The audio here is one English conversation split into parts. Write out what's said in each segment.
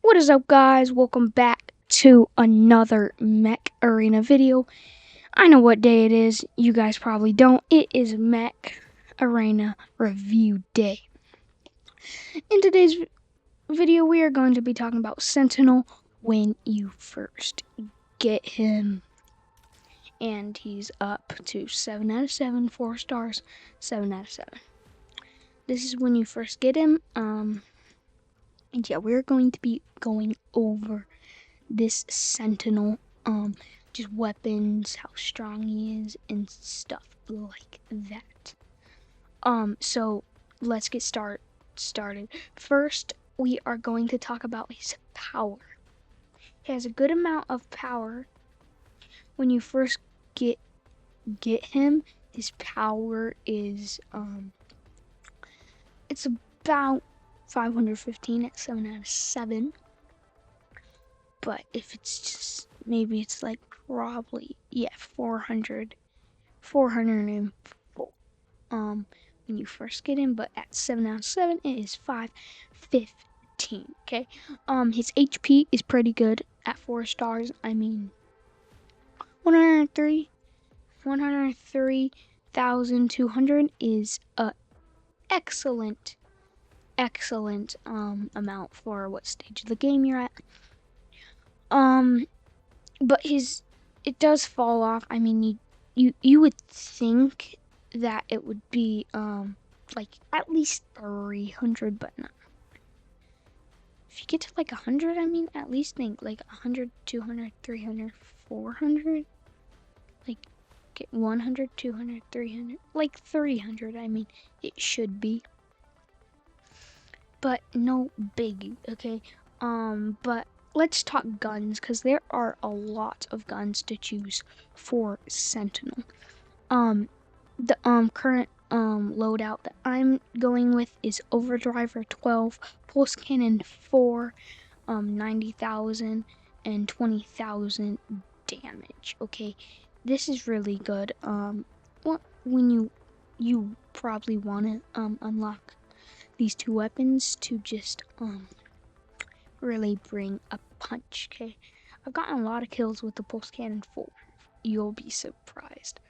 What is up, guys? Welcome back to another Mech Arena video. I know what day it is. You guys probably don't. It is Mech Arena Review Day. In today's video, we are going to be talking about Sentinel when you first get him. And he's up to 7 out of 7, 4 stars, 7 out of 7. This is when you first get him. And yeah, we're going to be going over this sentinel, just weapons, how strong he is, and stuff like that. So let's get started. First, we are going to talk about his power. He has a good amount of power. When you first get him, his power is it's about 515 at 7 out of 7. But if it's just, maybe it's like probably, 404 when you first get him, but at 7 out of 7 it is 515. Okay, his HP is pretty good at 4 stars. I mean, 103,200 is a excellent amount for what stage of the game you're at. But it does fall off. I mean, you would think that it would be like at least 300, but no. If you get to like 100, I mean, at least think like 100, 200, 300, 400. Like get 100, 200, 300, like 300. I mean, it should be. But no biggie, okay? But let's talk guns, because there are a lot of guns to choose for Sentinel. The current loadout that I'm going with is Overdriver 12, Pulse Cannon 4, 90,000 and 20,000 damage. Okay, this is really good. When you probably want to unlock these two weapons to just really bring a punch. Okay, I've gotten a lot of kills with the Pulse Cannon 4. You'll be surprised.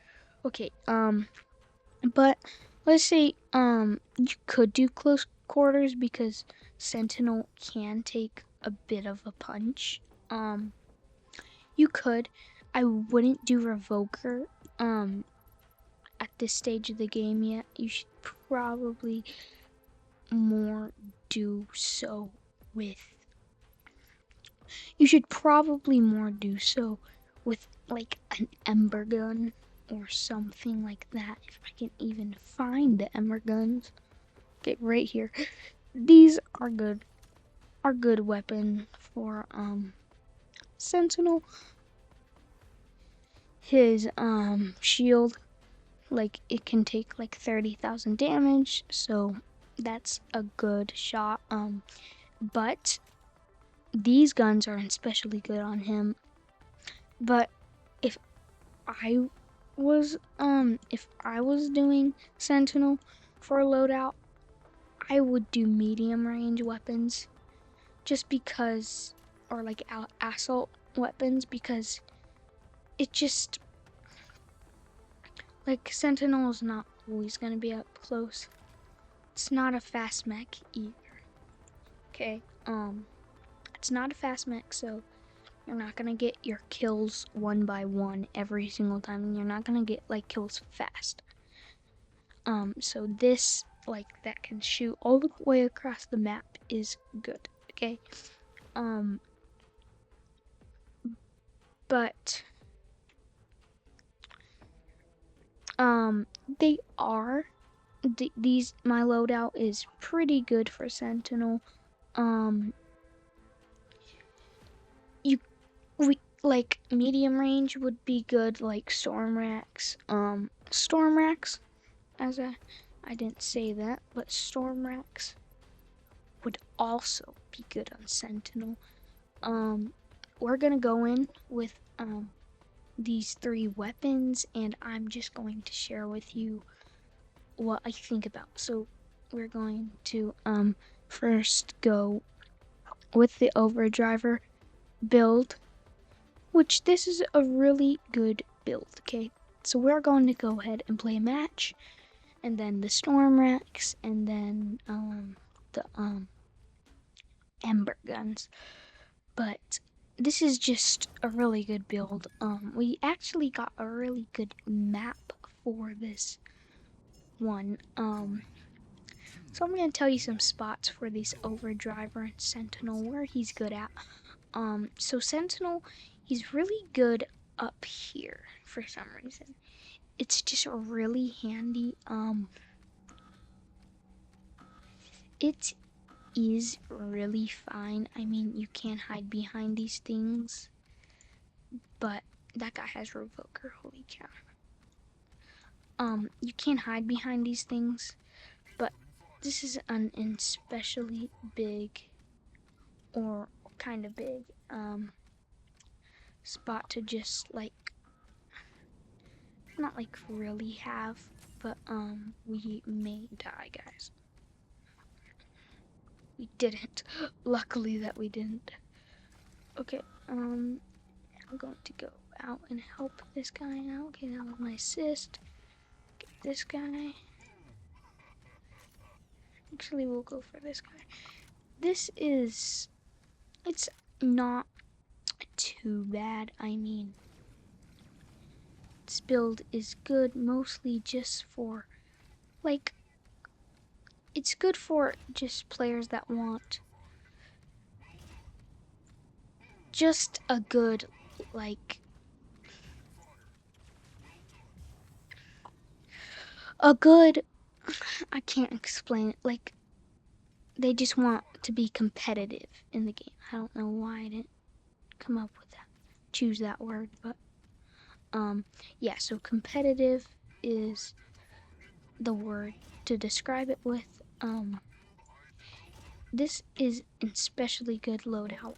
Okay, but let's say you could do close quarters because Sentinel can take a bit of a punch. You could. I wouldn't do Revoker at this stage of the game yet. You should probably more do so with like an ember gun or something like that. If I can even find the ember guns. Okay, right here. These are good weapon for Sentinel. His shield, like, it can take like 30,000 damage, so that's a good shot. But these guns are especially good on him. But if I was doing Sentinel for a loadout, I would do medium range weapons, just because, or like assault weapons, because it just, like, Sentinel is not always gonna be up close. It's not a fast mech either. Okay, it's not a fast mech, so you're not gonna get your kills one by one every single time, and you're not gonna get like kills fast. So this, like, that can shoot all the way across the map is good. Okay, but they are my loadout is pretty good for Sentinel. Like medium range would be good, like storm racks, as I didn't say that, but storm racks would also be good on Sentinel. We're gonna go in with these 3 weapons, and I'm just going to share with you what I think about. So we're going to first go with the overdriver build, which this is a really good build, okay? So we're going to go ahead and play a match, and then the storm racks, and then the ember guns. But this is just a really good build. We actually got a really good map for this one. So I'm gonna tell you some spots for this overdriver and sentinel where he's good at. So sentinel, he's really good up here for some reason. It's just really handy. It is really fine. I mean, you can't hide behind these things, but that guy has revoker. Holy cow. You can't hide behind these things, but this is an especially big, or kind of big, spot to just like, not like really have, but we may die, guys. We didn't. Luckily that we didn't. Okay, I'm going to go out and help this guy out. Okay, that was my assist. Get this guy. Actually, we'll go for this guy. This is, it's not too bad. I mean, this build is good mostly just for, like, it's good for just players that want just a good, like, a good, I can't explain it, like, they just want to be competitive in the game. I don't know why I didn't come up with that, choose that word, but yeah, so competitive is the word to describe it with. This is an especially good loadout.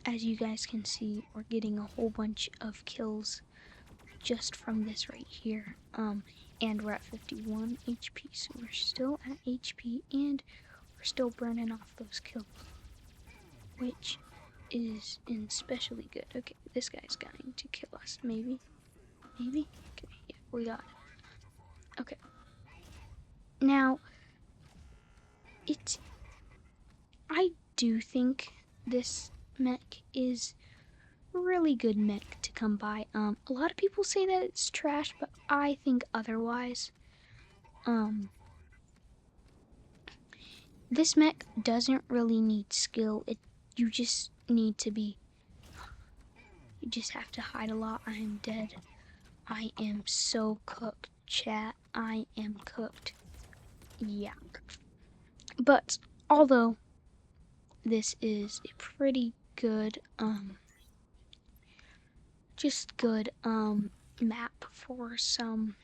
As you guys can see, we're getting a whole bunch of kills just from this right here. And we're at 51 HP, so we're still at HP, and we're still burning off those kills, which is especially good. Okay, this guy's going to kill us, maybe? Okay, yeah, we got it. Okay. Now, I do think this mech is really good mech to come by. A lot of people say that it's trash, but I think otherwise. This mech doesn't really need skill. You just need to be, you just have to hide a lot. I am dead. I am so cooked, chat. I am cooked. Yeah. But although this is a pretty good, just good map for some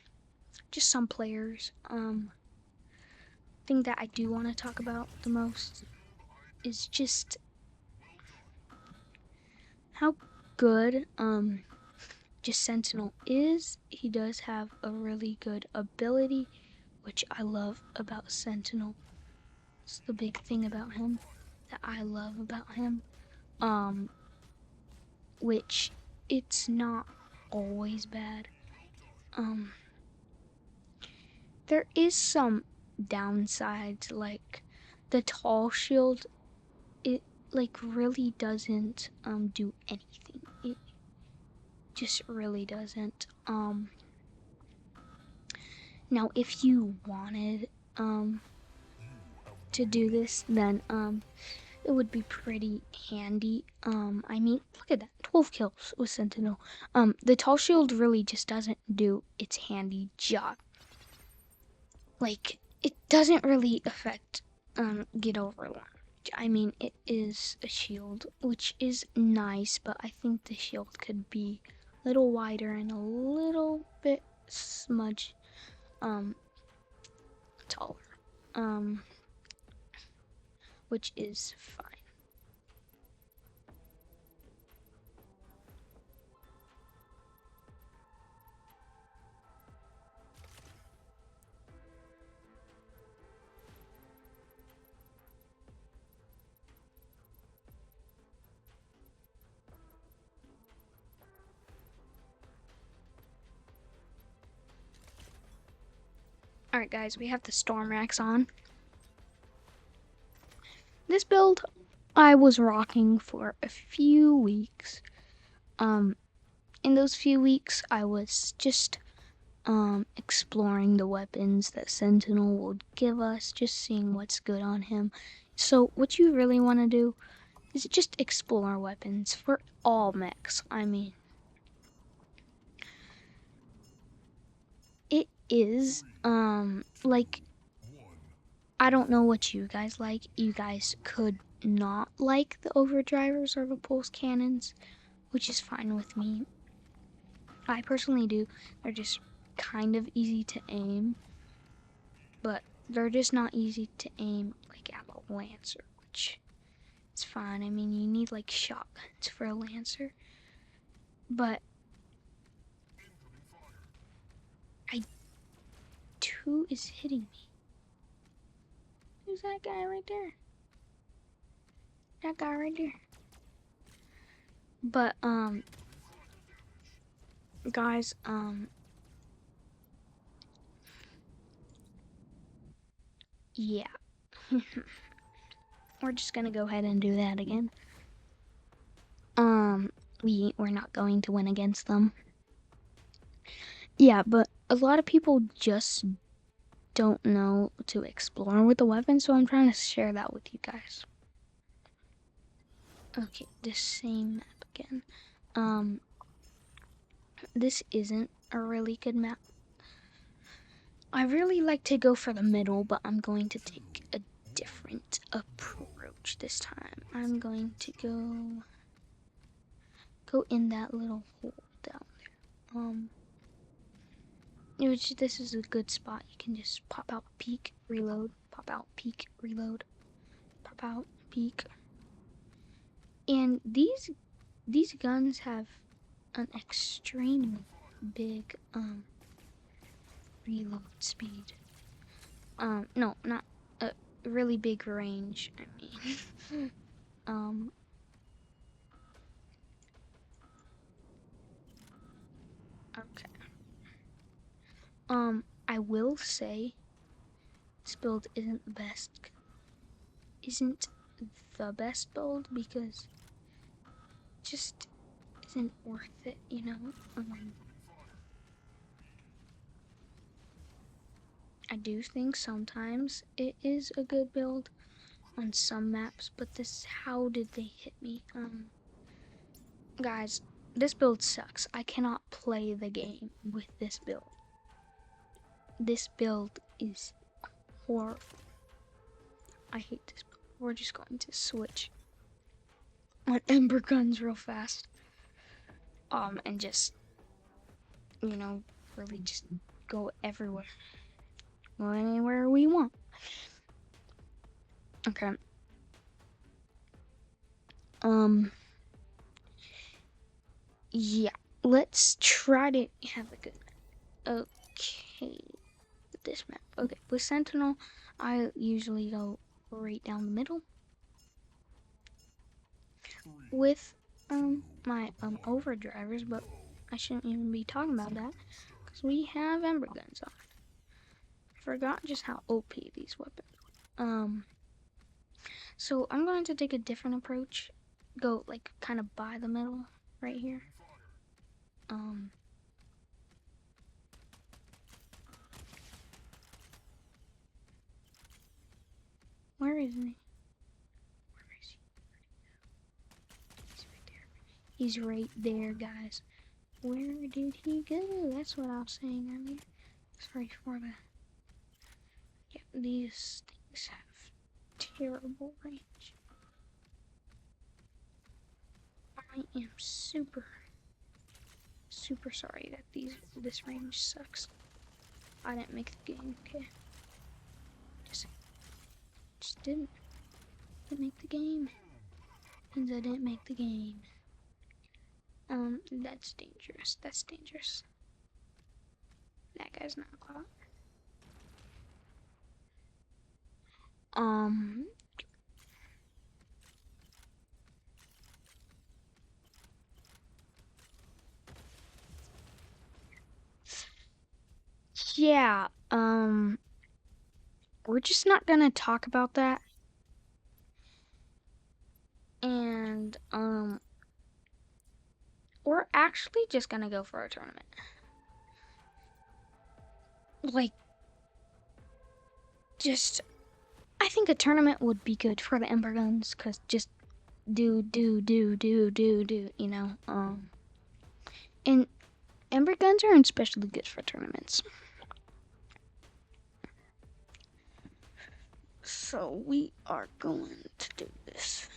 players. Thing that I do want to talk about the most is just how good just Sentinel is. He does have a really good ability, which I love about Sentinel. It's the big thing about him that I love about him. Which it's not always bad. There is some downsides, like the tall shield. It like really doesn't do anything. It just really doesn't. Now if you wanted to do this, then it would be pretty handy. I mean, look at that, 12 kills with Sentinel. The tall shield really just doesn't do its handy job. Like, it doesn't really affect get over line. I mean, it is a shield, which is nice, but I think the shield could be a little wider and a little bit smudge taller. Which is fine. Alright guys, we have the storm axe on. This build I was rocking for a few weeks. In those few weeks I was just exploring the weapons that Sentinel would give us, just seeing what's good on him. So what you really want to do is just explore weapons for all mechs. I mean, it is like, I don't know what you guys like. You guys could not like the overdrivers or the pulse cannons, which is fine with me. I personally do. They're just kind of easy to aim, but they're just not easy to aim like at a lancer, which is fine. I mean, you need like shotguns for a lancer, but who is hitting me? Who's that guy right there? That guy right there. But guys, yeah. We're just gonna go ahead and do that again. We're not going to win against them. Yeah, but a lot of people just don't know to explore with the weapon, so I'm trying to share that with you guys. Okay, the same map again. This isn't a really good map. I really like to go for the middle, but I'm going to take a different approach this time. I'm going to go in that little hole down there. This is a good spot. You can just pop out, peek, reload, pop out, peek, reload, pop out, peek. And these guns have an extremely big reload speed. No, not a really big range. I mean, okay. I will say this build isn't the best build because it just isn't worth it, you know. I do think sometimes it is a good build on some maps, but how did they hit me? Guys, this build sucks. I cannot play the game with this build. This build is horrible. I hate this build. We're just going to switch on Ember guns real fast. And just, you know, really just go everywhere. Go anywhere we want. Okay. Yeah. Let's try to have a good map. Okay. With this map. Okay. With Sentinel, I usually go right down the middle. With my overdrivers, but I shouldn't even be talking about that because we have Ember guns on. I forgot just how OP these weapons are. So I'm going to take a different approach. Go like kind of by the middle right here. Where is he? Where is he? He's right there. He's right there, guys. Where did he go? That's what I was saying earlier. Sorry for the... Yeah, these things have terrible range. I am super sorry that this range sucks. I didn't make the game, okay? Just didn't make the game. Means I didn't make the game. That's dangerous. That's dangerous. That guy's not caught. Yeah, we're just not gonna talk about that. And we're actually just gonna go for a tournament. Like, just I think a tournament would be good for the Ember Guns, cause just do, you know. And Ember Guns are especially good for tournaments. So we are going to do this.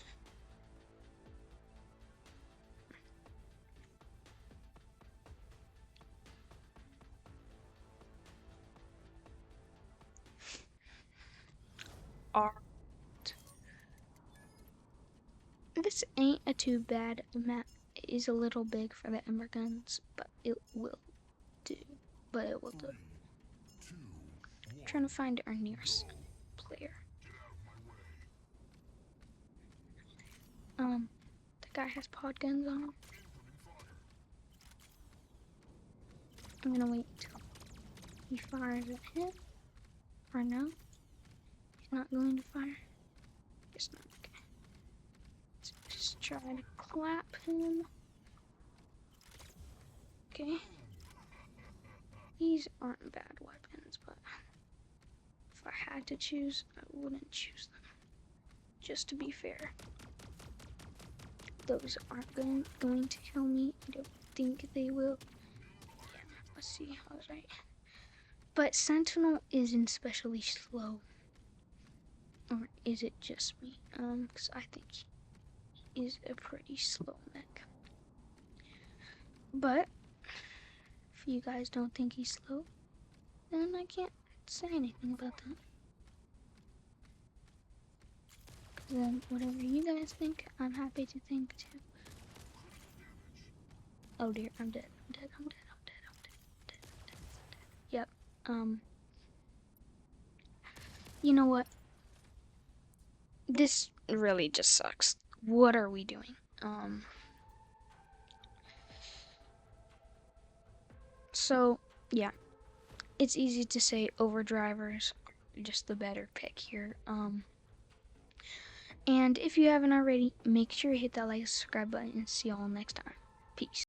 This ain't a too bad map. It is a little big for the Ember Guns, but it will do. I'm trying to find our nearest player. The guy has pod guns on him. I'm gonna wait till he fires at him. Or no? He's not going to fire. Guess not. Okay. Let's just try to clap him. Okay. These aren't bad weapons, but if I had to choose, I wouldn't choose them. Just to be fair. Those aren't going to kill me. I don't think they will. Yeah, let's see. I was right. But Sentinel isn't especially slow. Or is it just me? Because I think he is a pretty slow mech. But if you guys don't think he's slow, then I can't say anything about that. Because then whatever you guys think, I'm happy to think too. Oh dear, I'm dead. Yep. You know what? This really just sucks. What are we doing? So, yeah. It's easy to say overdrivers are just the better pick here. And if you haven't already, make sure you hit that like, subscribe button, and see y'all next time. Peace.